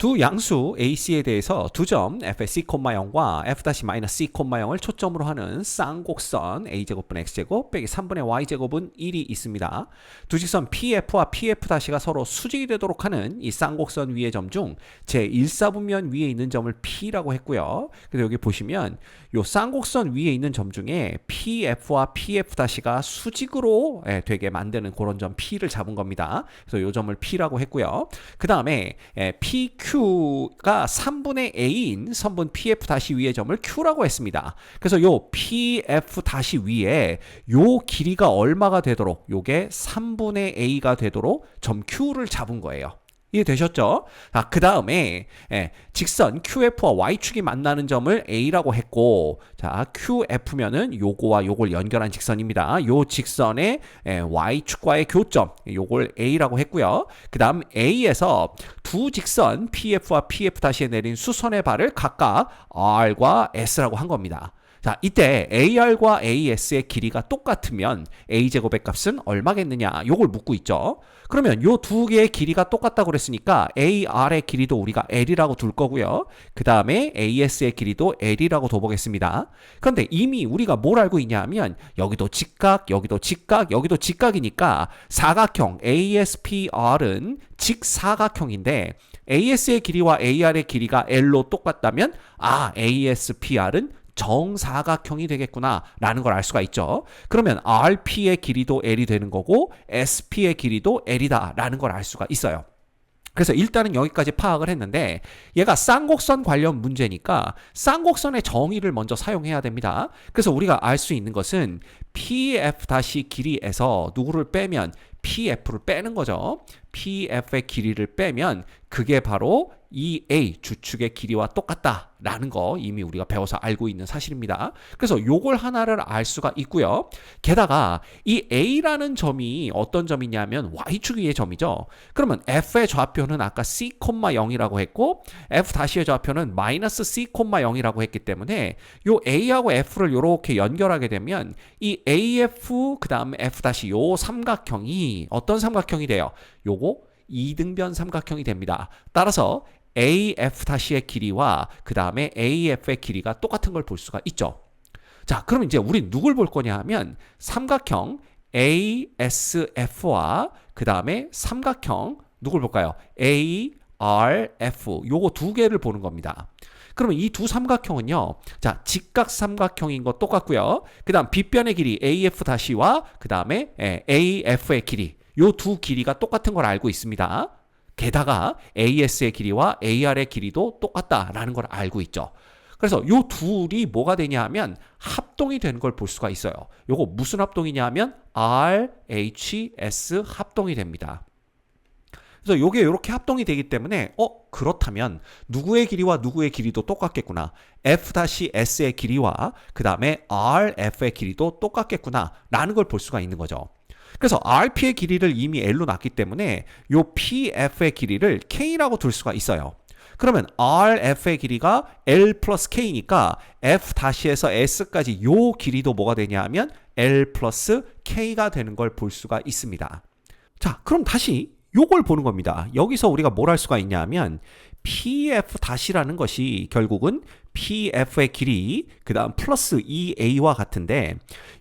두 양수 AC에 대해서 두 점 f의 c,0과 f-c,0을 초점으로 하는 쌍곡선 a제곱분 x제곱 빼기 3분의 y제곱은 1이 있습니다. 두 직선 PF와 PF-가 서로 수직이 되도록 하는 이 쌍곡선 위의 점 중 제1사분면 위에 있는 점을 P라고 했고요. 그래서 여기 보시면 이 쌍곡선 위에 있는 점 중에 PF와 PF-가 수직으로 되게 만드는 그런 점 P를 잡은 겁니다. 그래서 이 점을 P라고 했고요. 그 다음에 PQ가 3분의 A인 선분 PF 위의 점을 Q라고 했습니다. 그래서 요 PF 위에 요 길이가 얼마가 되도록 요게 3분의 A가 되도록 점 Q를 잡은 거예요. 이해되셨죠? 그 다음에 직선 QF와 Y축이 만나는 점을 A라고 했고, 자 QF면은 요거와 요걸 연결한 직선입니다. 요 직선의 Y축과의 교점, 요걸 A라고 했고요. 그 다음 A에서 두 직선 PF와 PF-에 내린 수선의 발을 각각 R과 S라고 한 겁니다. 자, 이때 AR과 AS의 길이가 똑같으면 A제곱의 값은 얼마겠느냐? 요걸 묻고 있죠. 그러면 요 두 개의 길이가 똑같다고 그랬으니까 AR의 길이도 우리가 L이라고 둘 거고요. 그 다음에 AS의 길이도 L이라고 둬보겠습니다. 그런데 이미 우리가 뭘 알고 있냐 하면 여기도 직각, 여기도 직각, 여기도 직각이니까 사각형 ASPR은 직사각형인데 AS의 길이와 AR의 길이가 L로 똑같다면 ASPR은 정사각형이 되겠구나 라는 걸 알 수가 있죠. 그러면 RP의 길이도 L이 되는 거고 SP의 길이도 L이다 라는 걸 알 수가 있어요. 그래서 일단은 여기까지 파악을 했는데 얘가 쌍곡선 관련 문제니까 쌍곡선의 정의를 먼저 사용해야 됩니다. 그래서 우리가 알 수 있는 것은 PF-길이에서 누구를 빼면 PF를 빼는 거죠. PF의 길이를 빼면 그게 바로 이 A 주축의 길이와 똑같다라는 거 이미 우리가 배워서 알고 있는 사실입니다. 그래서 요걸 하나를 알 수가 있고요. 게다가 이 A라는 점이 어떤 점이냐면 Y축 위의 점이죠. 그러면 F의 좌표는 아까 C,0이라고 했고 F-의 좌표는 마이너스 C,0이라고 했기 때문에 요 A하고 F를 이렇게 연결하게 되면 이 AF 그 다음에 F- 요 삼각형이 어떤 삼각형이 돼요? 요거 이등변 삼각형이 됩니다. 따라서 AF-의 길이와 그 다음에 AF의 길이가 똑같은 걸 볼 수가 있죠. 자, 그럼 이제 우리 누굴 볼 거냐 하면 삼각형 ASF와 그 다음에 삼각형 누굴 볼까요? ARF 요거 두 개를 보는 겁니다. 그러면 이 두 삼각형은요, 자, 직각 삼각형인 거 똑같고요. 그 다음 빗변의 길이 AF-와 그 다음에 AF의 길이 요 두 길이가 똑같은 걸 알고 있습니다. 게다가 AS의 길이와 AR의 길이도 똑같다라는 걸 알고 있죠. 그래서 요 둘이 뭐가 되냐 하면 합동이 되는 걸 볼 수가 있어요. 요거 무슨 합동이냐 하면 RHS 합동이 됩니다. 그래서 요게 이렇게 합동이 되기 때문에 그렇다면 누구의 길이와 누구의 길이도 똑같겠구나. F-S의 길이와 그 다음에 RF의 길이도 똑같겠구나 라는 걸 볼 수가 있는 거죠. 그래서 RP의 길이를 이미 L로 놨기 때문에 요 PF의 길이를 K라고 둘 수가 있어요. 그러면 RF의 길이가 L 플러스 K니까 F-에서 S까지 요 길이도 뭐가 되냐 하면 L 플러스 K가 되는 걸 볼 수가 있습니다. 자, 그럼 다시 요걸 보는 겁니다. 여기서 우리가 뭘 할 수가 있냐 하면 PF-라는 것이 결국은 PF의 길이 그 다음 플러스 2A와 같은데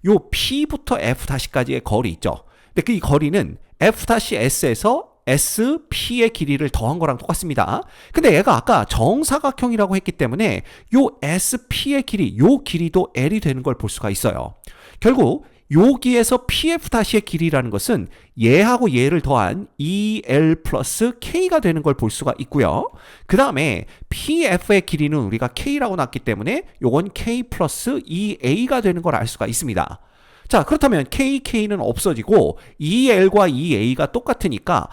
요 P부터 F-까지의 거리 있죠. 근데 이 거리는 F-S에서 SP의 길이를 더한 거랑 똑같습니다. 근데 얘가 아까 정사각형이라고 했기 때문에 요 SP의 길이, 요 길이도 L이 되는 걸 볼 수가 있어요. 결국 여기에서 PF-의 길이라는 것은 얘하고 얘를 더한 EL 플러스 K가 되는 걸 볼 수가 있고요. 그 다음에 PF의 길이는 우리가 K라고 놨기 때문에 요건 K 플러스 EA가 되는 걸 알 수가 있습니다. 자, 그렇다면 KK는 없어지고 EL과 EA가 똑같으니까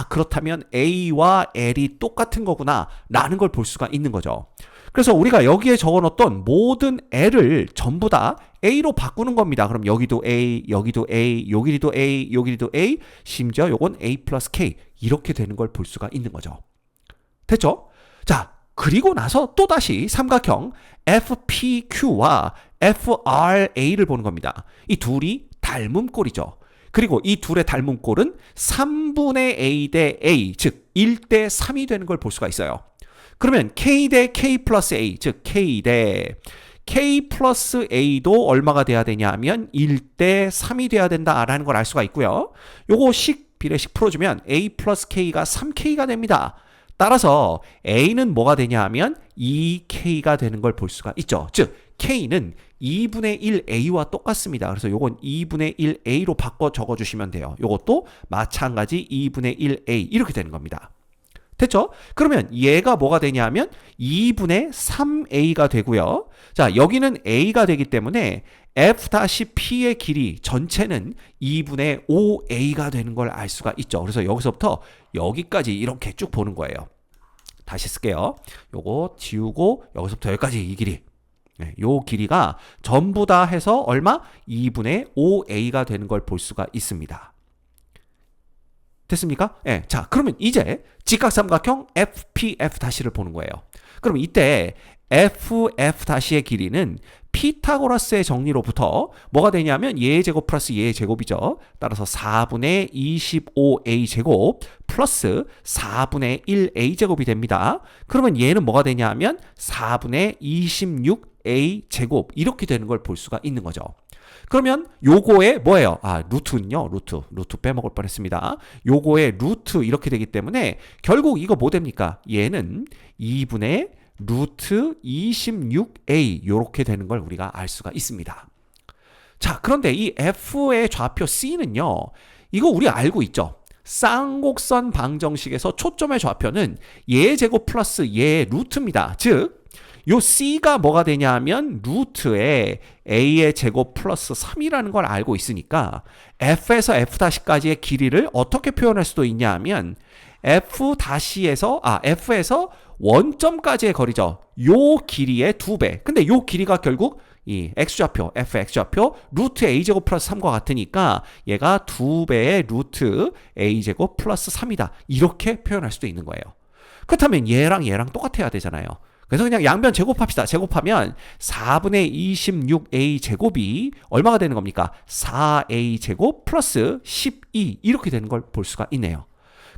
그렇다면 A와 L이 똑같은 거구나 라는 걸 볼 수가 있는 거죠. 그래서 우리가 여기에 적어놓던 모든 L을 전부 다 A로 바꾸는 겁니다. 그럼 여기도 A, 여기도 A, 요 길이도 A, 요 길이도 A, 심지어 요건 A 플러스 K 이렇게 되는 걸 볼 수가 있는 거죠. 됐죠? 자, 그리고 나서 또다시 삼각형 FPQ와 FRA를 보는 겁니다. 이 둘이 닮은 꼴이죠. 그리고 이 둘의 닮은 꼴은 3분의 A 대 A, 즉 1대 3이 되는 걸 볼 수가 있어요. 그러면 K 대 K 플러스 A, 즉 K 대 K 플러스 A도 얼마가 돼야 되냐 하면 1대 3이 돼야 된다라는 걸 알 수가 있고요. 요거 비례식 풀어주면 A 플러스 K가 3K가 됩니다. 따라서 A는 뭐가 되냐 하면 2K가 되는 걸 볼 수가 있죠. 즉 K는 2분의 1A와 똑같습니다. 그래서 요건 2분의 1A로 바꿔 적어주시면 돼요. 요것도 마찬가지 2분의 1A 이렇게 되는 겁니다. 됐죠? 그러면 얘가 뭐가 되냐 하면 2분의 3A가 되고요. 자, 여기는 A가 되기 때문에 F-P의 길이 전체는 2분의 5A가 되는 걸 알 수가 있죠. 그래서 여기서부터 여기까지 이렇게 쭉 보는 거예요. 다시 쓸게요. 요거 지우고 여기서부터 여기까지 이 길이. 네, 요 길이가 전부 다 해서 얼마? 2분의 5A가 되는 걸 볼 수가 있습니다. 됐습니까? 예. 자, 그러면 이제 직각삼각형 FPF-를 보는 거예요. 그럼 이때 FF-의 길이는 피타고라스의 정리로부터 뭐가 되냐면 얘의 제곱 플러스 얘의 제곱이죠. 따라서 4분의 25A 제곱 플러스 4분의 1A 제곱이 됩니다. 그러면 얘는 뭐가 되냐면 4분의 26A 제곱 이렇게 되는 걸 볼 수가 있는 거죠. 그러면 요거의 뭐예요? 루트는요. 루트 빼먹을 뻔했습니다. 요거의 루트 이렇게 되기 때문에 결국 이거 뭐 됩니까? 얘는 2분의 루트 26A 요렇게 되는 걸 우리가 알 수가 있습니다. 자, 그런데 이 F의 좌표 C는요. 이거 우리 알고 있죠? 쌍곡선 방정식에서 초점의 좌표는 얘 제곱 플러스 얘 루트입니다. 즉 요 C가 뭐가 되냐 하면 루트에 A의 제곱 플러스 3이라는 걸 알고 있으니까 F에서 F'까지의 길이를 어떻게 표현할 수도 있냐 하면 F에서 원점까지의 거리죠. 요 길이의 2배. 근데 요 길이가 결국 이 X좌표, Fx좌표 루트 A제곱 플러스 3과 같으니까 얘가 2배의 루트 A제곱 플러스 3이다. 이렇게 표현할 수도 있는 거예요. 그렇다면 얘랑 똑같아야 되잖아요. 그래서 그냥 양변 제곱합시다. 제곱하면 4분의 26A 제곱이 얼마가 되는 겁니까? 4A 제곱 플러스 12 이렇게 되는 걸 볼 수가 있네요.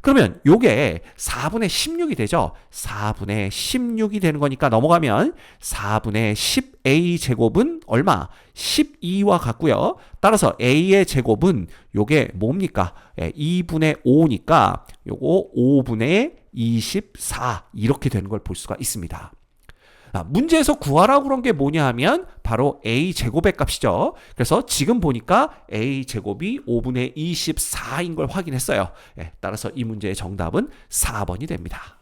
그러면 요게 4분의 16이 되죠. 4분의 16이 되는 거니까 넘어가면 4분의 10A 제곱은 얼마? 12와 같고요. 따라서 A의 제곱은 요게 뭡니까? 2분의 5니까 요거 5분의 24 이렇게 되는 걸 볼 수가 있습니다. 문제에서 구하라고 그런 게 뭐냐 하면 바로 A 제곱의 값이죠. 그래서 지금 보니까 A 제곱이 5분의 24인 걸 확인했어요. 따라서 이 문제의 정답은 4번이 됩니다.